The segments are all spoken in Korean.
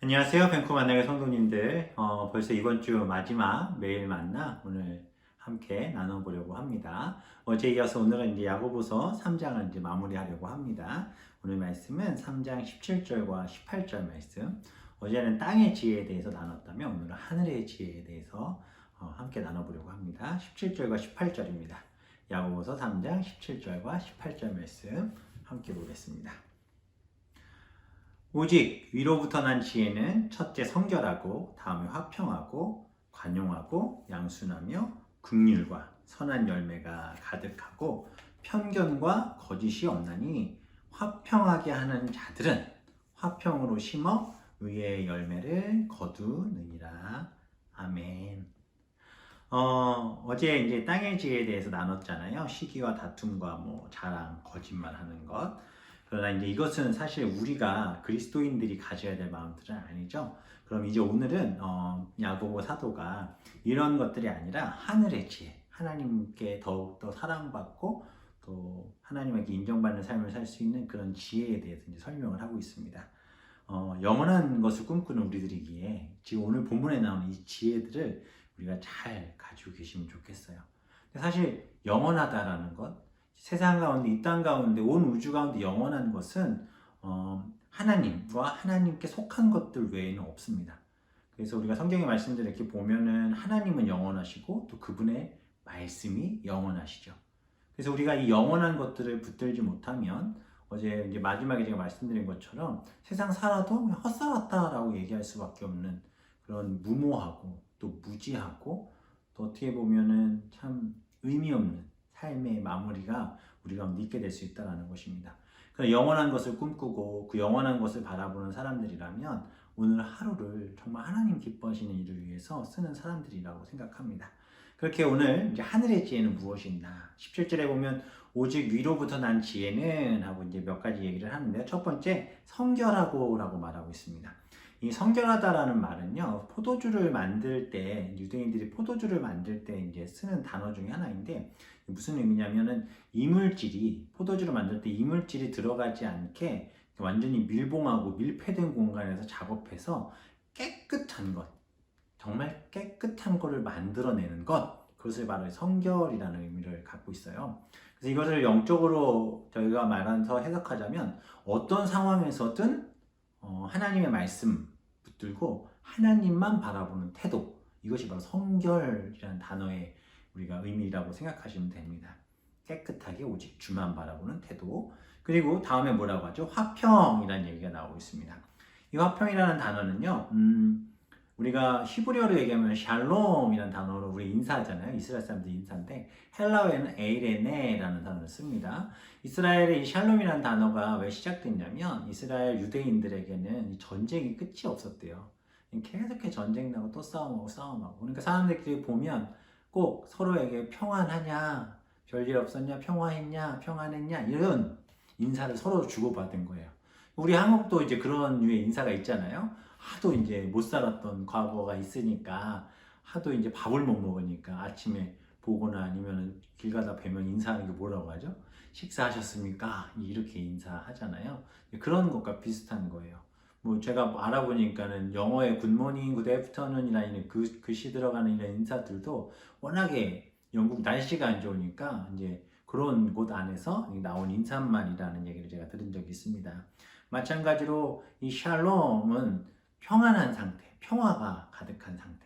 안녕하세요. 밴쿠 만나게 성도님들. 벌써 이번 주 마지막 매일 만나 오늘 함께 나눠보려고 합니다. 어제 이어서 오늘은 이제 야고보서 3장을 이제 마무리하려고 합니다. 오늘 말씀은 3장 17절과 18절 말씀. 어제는 땅의 지혜에 대해서 나눴다면 오늘은 하늘의 지혜에 대해서 함께 나눠보려고 합니다. 17절과 18절입니다. 야고보서 3장 17절과 18절 말씀 함께 보겠습니다. 오직 위로부터 난 지혜는 첫째 성결하고 다음에 화평하고 관용하고 양순하며 긍휼과 선한 열매가 가득하고 편견과 거짓이 없나니 화평하게 하는 자들은 화평으로 심어 의의 열매를 거두느니라. 아멘. 어제 이제 땅의 지혜에 대해서 나눴잖아요. 시기와 다툼과 뭐 자랑, 거짓말하는 것. 그러나 이제 이것은 사실 우리가 그리스도인들이 가져야 될 마음들은 아니죠. 그럼 이제 오늘은 야고보 사도가 이런 것들이 아니라 하늘의 지혜, 하나님께 더욱더 사랑받고 또 하나님에게 인정받는 삶을 살 수 있는 그런 지혜에 대해서 이제 설명을 하고 있습니다. 영원한 것을 꿈꾸는 우리들이기에 지금 오늘 본문에 나오는 이 지혜들을 우리가 잘 가지고 계시면 좋겠어요. 사실 영원하다라는 것, 세상 가운데, 이 땅 가운데, 온 우주 가운데 영원한 것은 하나님과 하나님께 속한 것들 외에는 없습니다. 그래서 우리가 성경의 말씀들을 이렇게 보면은 하나님은 영원하시고 또 그분의 말씀이 영원하시죠. 그래서 우리가 이 영원한 것들을 붙들지 못하면 어제 이제 마지막에 제가 말씀드린 것처럼 세상 살아도 그냥 헛살았다라고 얘기할 수밖에 없는 그런 무모하고 또 무지하고 또 어떻게 보면은 참 의미 없는 삶의 마무리가 우리 가운데 있게 될 수 있다는 것입니다. 영원한 것을 꿈꾸고 그 영원한 것을 바라보는 사람들이라면 오늘 하루를 정말 하나님 기뻐하시는 일을 위해서 쓰는 사람들이라고 생각합니다. 그렇게 오늘 이제 하늘의 지혜는 무엇이냐? 17절에 보면 오직 위로부터 난 지혜는 하고 이제 몇 가지 얘기를 하는데요. 첫 번째 성결하고라고 말하고 있습니다. 이 성결하다라는 말은요, 포도주를 만들 때, 유대인들이 포도주를 만들 때 이제 쓰는 단어 중에 하나인데, 무슨 의미냐면은 이물질이, 포도주를 만들 때 이물질이 들어가지 않게 완전히 밀봉하고 밀폐된 공간에서 작업해서 깨끗한 것, 정말 깨끗한 거를 만들어내는 것, 그것을 바로 성결이라는 의미를 갖고 있어요. 그래서 이것을 영적으로 저희가 말해서 해석하자면 어떤 상황에서든 하나님의 말씀 붙들고 하나님만 바라보는 태도, 이것이 바로 성결이라는 단어의 우리가 의미라고 생각하시면 됩니다. 깨끗하게 오직 주만 바라보는 태도. 그리고 다음에 뭐라고 하죠? 화평이라는 얘기가 나오고 있습니다. 이 화평이라는 단어는요, 우리가 히브리어로 얘기하면 샬롬이라는 단어로 우리 인사하잖아요. 이스라엘 사람들 인사인데 헬라어에는 에이레네라는 단어를 씁니다. 이스라엘의 이 샬롬이라는 단어가 왜 시작됐냐면 이스라엘 유대인들에게는 전쟁이 끝이 없었대요. 계속해서 전쟁 나고 또 싸움하고 싸움하고. 그러니까 사람들끼리 보면 꼭 서로에게 평안하냐, 별일 없었냐, 평화했냐, 평안했냐 이런 인사를 서로 주고받은 거예요. 우리 한국도 이제 그런 류의 인사가 있잖아요. 하도 이제 못 살았던 과거가 있으니까 하도 이제 밥을 못 먹으니까 아침에 보거나 아니면 길 가다 뵈면 인사하는 게 뭐라고 하죠? 식사하셨습니까? 이렇게 인사하잖아요. 그런 것과 비슷한 거예요. 뭐 제가 알아보니까는 영어의 굿모닝, 굿애프터눈이라는 그 글씨 들어가는 이런 인사들도 워낙에 영국 날씨가 안 좋으니까 이제 그런 곳 안에서 나온 인사말이라는 얘기를 제가 들은 적이 있습니다. 마찬가지로 이 샬롬은 평안한 상태, 평화가 가득한 상태.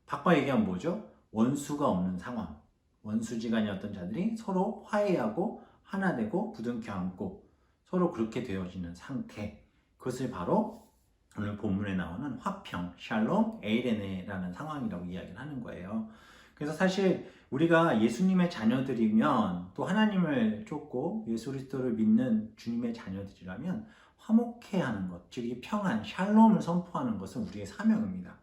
바꿔 얘기하면 뭐죠? 원수가 없는 상황. 원수지간의 어떤 자들이 서로 화해하고 하나 되고 부둥켜 안고 서로 그렇게 되어지는 상태. 그것을 바로 오늘 본문에 나오는 화평, 샬롬, 에이레네라는 상황이라고 이야기를 하는 거예요. 그래서 사실 우리가 예수님의 자녀들이면 또 하나님을 쫓고 예수 그리스도를 믿는 주님의 자녀들이라면 화목해 하는 것, 즉 이 평안, 샬롬을 선포하는 것은 우리의 사명입니다.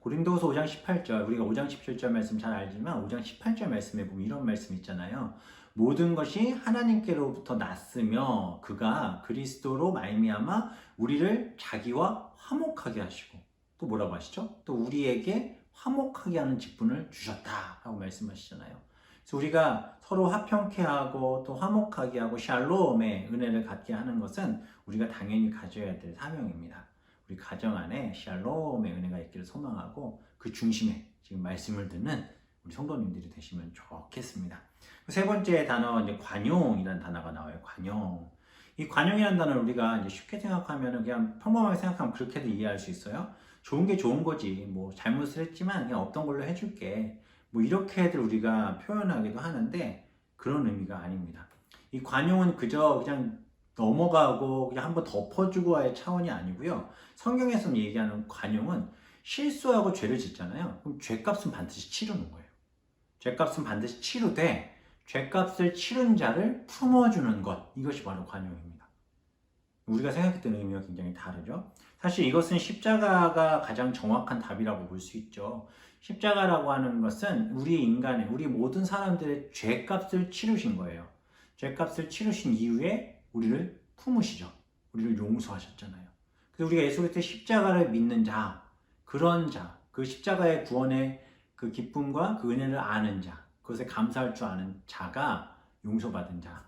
고린도후서 5장 18절, 우리가 5장 17절 말씀 잘 알지만 5장 18절 말씀에 보면 이런 말씀 있잖아요. 모든 것이 하나님께로부터 났으며 그가 그리스도로 말미암아 우리를 자기와 화목하게 하시고 또 뭐라고 하시죠? 또 우리에게 화목하게 하는 직분을 주셨다라고 말씀하시잖아요. 그래서 우리가 서로 화평케 하고 또 화목하게 하고 샬롬의 은혜를 갖게 하는 것은 우리가 당연히 가져야 될 사명입니다. 우리 가정 안에 샬롬의 은혜가 있기를 소망하고 그 중심에 지금 말씀을 듣는 우리 성도님들이 되시면 좋겠습니다. 세 번째 단어 이제 관용이라는 단어가 나와요. 관용. 이 관용이라는 단어를 우리가 이제 쉽게 생각하면 그냥 평범하게 생각하면 그렇게도 이해할 수 있어요. 좋은 게 좋은 거지. 뭐 잘못을 했지만 그냥 없던 걸로 해줄게. 뭐 이렇게들 우리가 표현하기도 하는데 그런 의미가 아닙니다. 이 관용은 그저 그냥 넘어가고 그냥 한번 덮어주고의 차원이 아니고요. 성경에서 얘기하는 관용은 실수하고 죄를 짓잖아요. 그럼 죄값은 반드시 치르는 거예요. 죄값은 반드시 치르되 죄값을 치른 자를 품어주는 것, 이것이 바로 관용입니다. 우리가 생각했던 의미와 굉장히 다르죠. 사실 이것은 십자가가 가장 정확한 답이라고 볼 수 있죠. 십자가라고 하는 것은 우리 인간의, 우리 모든 사람들의 죄값을 치르신 거예요. 죄값을 치르신 이후에 우리를 품으시죠. 우리를 용서하셨잖아요. 그래서 우리가 예수 그리스도의 십자가를 믿는 자, 그런 자, 그 십자가의 구원의 그 기쁨과 그 은혜를 아는 자, 그것에 감사할 줄 아는 자가 용서받은 자,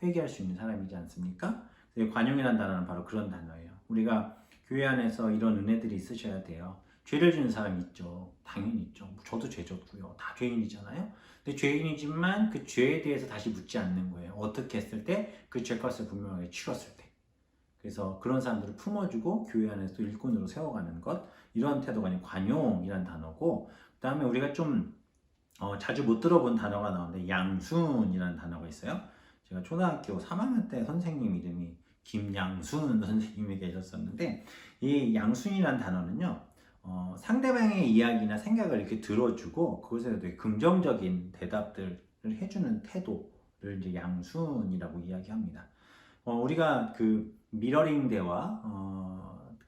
회개할 수 있는 사람이지 않습니까? 관용이라는 단어는 바로 그런 단어예요. 우리가 교회 안에서 이런 은혜들이 있으셔야 돼요. 죄를 지는 사람이 있죠. 당연히 있죠. 저도 죄 졌고요. 다 죄인이잖아요. 근데 죄인이지만 그 죄에 대해서 다시 묻지 않는 거예요. 어떻게 했을 때? 그 죄값을 분명하게 치렀을 때. 그래서 그런 사람들을 품어주고 교회 안에서 또 일꾼으로 세워가는 것, 이런 태도가 관용이라는 단어고, 그 다음에 우리가 좀 자주 못 들어본 단어가 나오는데 양순이라는 단어가 있어요. 제가 초등학교 3학년 때 선생님 이름이 김양순 선생님이 계셨었는데, 이 양순이라는 단어는요, 상대방의 이야기나 생각을 이렇게 들어주고 그것에 대해 긍정적인 대답들을 해주는 태도를 이제 양순이라고 이야기합니다. 우리가 그 미러링 대화,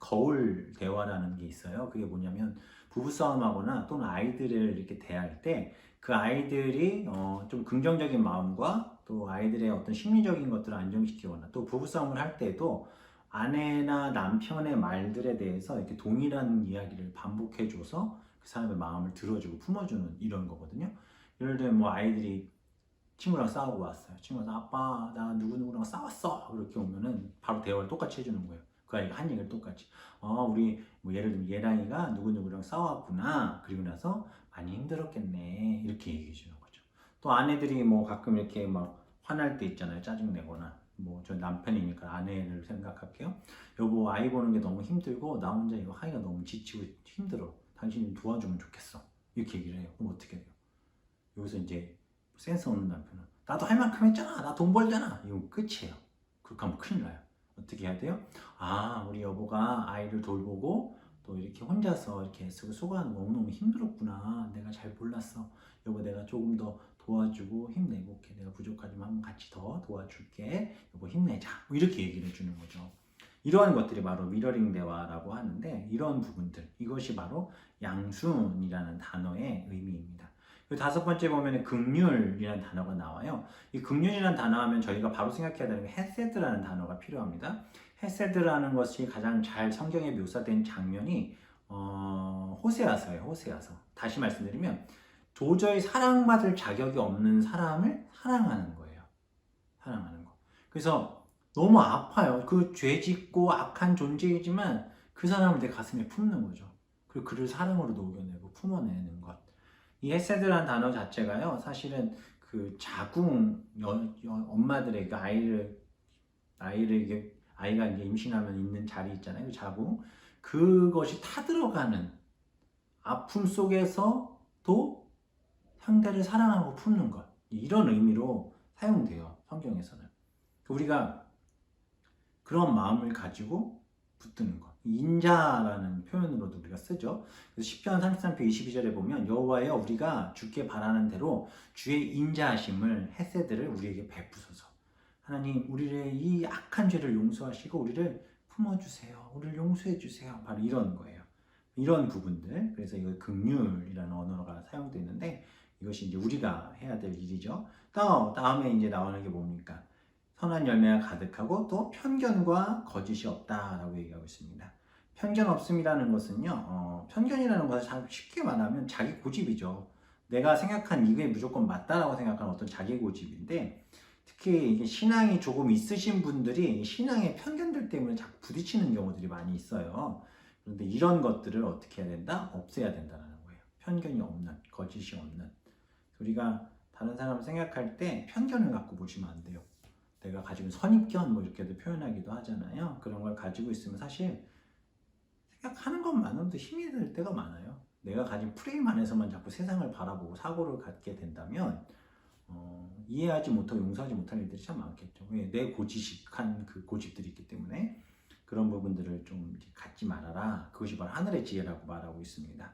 거울 대화라는 게 있어요. 그게 뭐냐면 부부싸움하거나 또는 아이들을 이렇게 대할 때 그 아이들이 좀 긍정적인 마음과 또 아이들의 어떤 심리적인 것들을 안정시키거나 또 부부싸움을 할 때도 아내나 남편의 말들에 대해서 이렇게 동일한 이야기를 반복해줘서 그 사람의 마음을 들어주고 품어주는 이런 거거든요. 예를 들면 뭐 아이들이 친구랑 싸우고 왔어요. 친구가 아빠 나 누구누구랑 싸웠어. 이렇게 오면은 바로 대화를 똑같이 해주는 거예요. 그 아이가 한 얘기를 똑같이. 우리 뭐 예를 들면 예랑이가 누구누구랑 싸웠구나. 그리고 나서 많이 힘들었겠네. 이렇게 얘기해 주는 거죠. 또 아내들이 뭐 가끔 이렇게 막 화날 때 있잖아요. 짜증내거나. 뭐 저 남편이니까 아내를 생각할게요. 여보 아이 보는 게 너무 힘들고 나 혼자 이거 하기가 너무 지치고 힘들어. 당신이 도와주면 좋겠어. 이렇게 얘기를 해요. 그럼 어떻게 돼요? 여기서 이제 센스 없는 남편은 나도 할 만큼 했잖아. 나 돈 벌잖아. 이건 끝이에요. 그렇게 하면 큰일 나요. 어떻게 해야 돼요? 우리 여보가 아이를 돌보고 또 이렇게 혼자서 이렇게 애쓰고 수고하는 거 너무너무 힘들었구나. 내가 잘 몰랐어. 여보 내가 조금 더 도와주고 힘내볼게. 내가 부족하지만 한번 같이 더 도와줄게. 여보 힘내자. 뭐 이렇게 얘기를 해주는 거죠. 이러한 것들이 바로 미러링 대화라고 하는데 이런 부분들, 이것이 바로 양순이라는 단어의 의미입니다. 그 다섯 번째 보면 긍휼이라는 단어가 나와요. 이 긍휼이라는 단어 하면 저희가 바로 생각해야 되는 게 헤세드라는 단어가 필요합니다. 헤세드라는 것이 가장 잘 성경에 묘사된 장면이 호세아서예요. 호세아서. 다시 말씀드리면 도저히 사랑받을 자격이 없는 사람을 사랑하는 거예요. 사랑하는 거. 그래서 너무 아파요. 그 죄짓고 악한 존재이지만 그 사람을 내 가슴에 품는 거죠. 그리고 그를 사랑으로 녹여내고 품어내는 것. 이 헤세드라는 단어 자체가요, 사실은 그 자궁 엄마들의 그 아이가 이제 임신하면 있는 자리 있잖아요. 그 자궁. 그것이 타들어가는 아픔 속에서도 상대를 사랑하고 품는 것. 이런 의미로 사용돼요. 성경에서는. 우리가 그런 마음을 가지고 붙드는 것. 인자라는 표현으로도 우리가 쓰죠. 그래서 시편 33편 22절에 보면 여호와여 우리가 주께 바라는 대로 주의 인자하심을 헤세드를 우리에게 베푸소서. 하나님 우리의 이 악한 죄를 용서하시고 우리를 품어주세요. 우리를 용서해 주세요. 바로 이런 거예요. 이런 부분들. 그래서 이거 긍휼이라는 언어가 사용되는데 이것이 이제 우리가 해야 될 일이죠. 다음에 이제 나오는 게 뭡니까? 선한 열매가 가득하고 또 편견과 거짓이 없다라고 얘기하고 있습니다. 편견 없음이라는 것은요, 편견이라는 것을 쉽게 말하면 자기 고집이죠. 내가 생각한 이게 무조건 맞다라고 생각하는 어떤 자기 고집인데, 특히 이게 신앙이 조금 있으신 분들이 신앙의 편견들 때문에 자꾸 부딪히는 경우들이 많이 있어요. 그런데 이런 것들을 어떻게 해야 된다? 없애야 된다는 거예요. 편견이 없는, 거짓이 없는. 우리가 다른 사람을 생각할 때 편견을 갖고 보시면 안 돼요. 내가 가지고 선입견 뭐 이렇게도 표현하기도 하잖아요. 그런 걸 가지고 있으면 사실 생각하는 것만으로도 힘이 들 때가 많아요. 내가 가진 프레임 안에서만 자꾸 세상을 바라보고 사고를 갖게 된다면 이해하지 못하고 용서하지 못할 일들이 참 많겠죠. 왜? 내 고지식한 그 고집들이 있기 때문에 그런 부분들을 좀 갖지 말아라. 그것이 바로 하늘의 지혜라고 말하고 있습니다.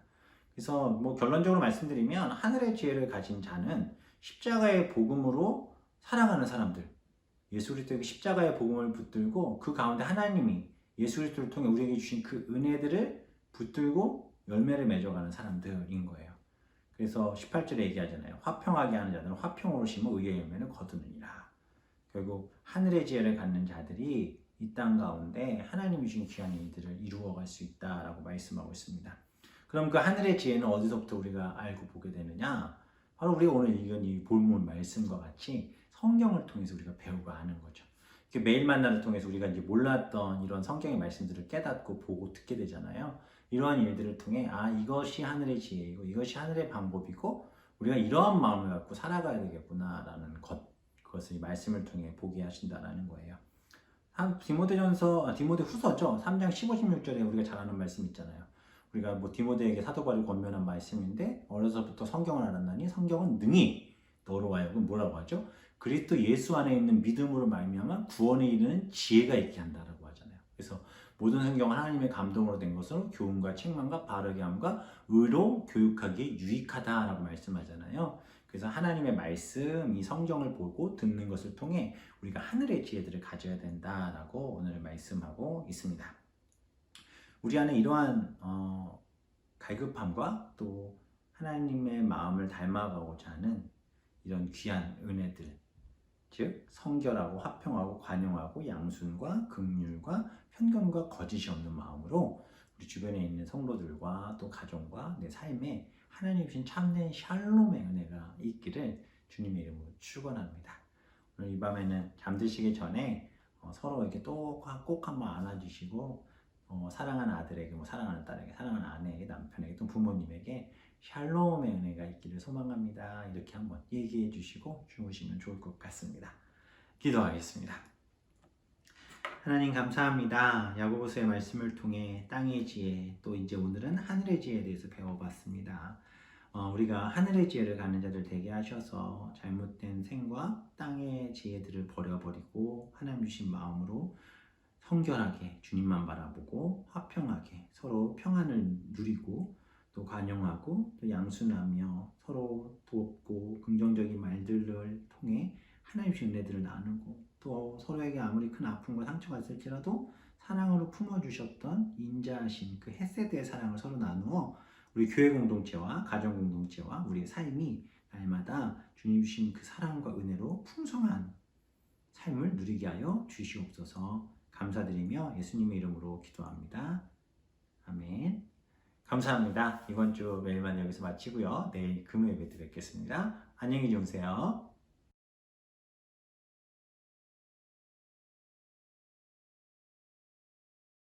그래서 뭐 결론적으로 말씀드리면 하늘의 지혜를 가진 자는 십자가의 복음으로 살아가는 사람들, 예수 그리스도의 십자가의 복음을 붙들고 그 가운데 하나님이 예수 그리스도를 통해 우리에게 주신 그 은혜들을 붙들고 열매를 맺어가는 사람들인 거예요. 그래서 18절에 얘기하잖아요. 화평하게 하는 자들은 화평으로 심어 의의 열매를 거두느니라. 결국 하늘의 지혜를 갖는 자들이 이 땅 가운데 하나님이 주신 귀한 일들을 이루어갈 수 있다라고 말씀하고 있습니다. 그럼 그 하늘의 지혜는 어디서부터 우리가 알고 보게 되느냐? 바로 우리가 오늘 읽은 이 본문 말씀과 같이 성경을 통해서 우리가 배우고 아는 거죠. 매일 만나를 통해서 우리가 이제 몰랐던 이런 성경의 말씀들을 깨닫고 보고 듣게 되잖아요. 이러한 일들을 통해 이것이 하늘의 지혜이고 이것이 하늘의 방법이고 우리가 이러한 마음을 갖고 살아가야 되겠구나라는 그것을 이 말씀을 통해 보게 하신다라는 거예요. 디모데후서죠. 3장 15, 16절에 우리가 잘 아는 말씀 있잖아요. 우리가 뭐 디모데에게 사도 바울이 권면한 말씀인데 어려서부터 성경을 알았나니 성경은 능히 너로 하여금 뭐라고 하죠? 그리스도 예수 안에 있는 믿음으로 말미암아 구원에 이르는 지혜가 있게 한다라고 하잖아요. 그래서 모든 성경은 하나님의 감동으로 된 것으로 교훈과 책망과 바르게 함과 의로 교육하기에 유익하다라고 말씀하잖아요. 그래서 하나님의 말씀, 이 성경을 보고 듣는 것을 통해 우리가 하늘의 지혜들을 가져야 된다라고 오늘 말씀하고 있습니다. 우리 안에 이러한 갈급함과 또 하나님의 마음을 닮아가고자 하는 이런 귀한 은혜들, 즉 성결하고 화평하고 관용하고 양순과 긍휼과 편견과 거짓이 없는 마음으로 우리 주변에 있는 성도들과 또 가정과 내 삶에 하나님 주신 참된 샬롬의 은혜가 있기를 주님의 이름으로 축원합니다. 오늘 이 밤에는 잠드시기 전에 서로 이렇게 꼭 한번 안아주시고 사랑하는 아들에게, 사랑하는 딸에게, 사랑하는 아내에게, 남편에게, 또 부모님에게 샬롬의 은혜가 있기를 소망합니다. 이렇게 한번 얘기해 주시고 주무시면 좋을 것 같습니다. 기도하겠습니다. 하나님 감사합니다. 야고보서의 말씀을 통해 땅의 지혜, 또 이제 오늘은 하늘의 지혜에 대해서 배워봤습니다. 우리가 하늘의 지혜를 갖는 자들 되게 하셔서 잘못된 생과 땅의 지혜들을 버려버리고 하나님 주신 마음으로 성결하게 주님만 바라보고 화평하게 서로 평안을 누리고 또 관용하고 또 양순하며 서로 돕고 긍정적인 말들을 통해 하나님 주신 은혜들을 나누고 또 서로에게 아무리 큰 아픔과 상처가 있을지라도 사랑으로 품어주셨던 인자하신 그 헤세드의 사랑을 서로 나누어 우리 교회 공동체와 가정 공동체와 우리의 삶이 날마다 주님 주신 그 사랑과 은혜로 풍성한 삶을 누리게 하여 주시옵소서. 감사드리며 예수님의 이름으로 기도합니다. 아멘. 감사합니다. 이번 주 매일만 여기서 마치고요. 내일 금요일 뵙겠습니다. 안녕히 주무세요.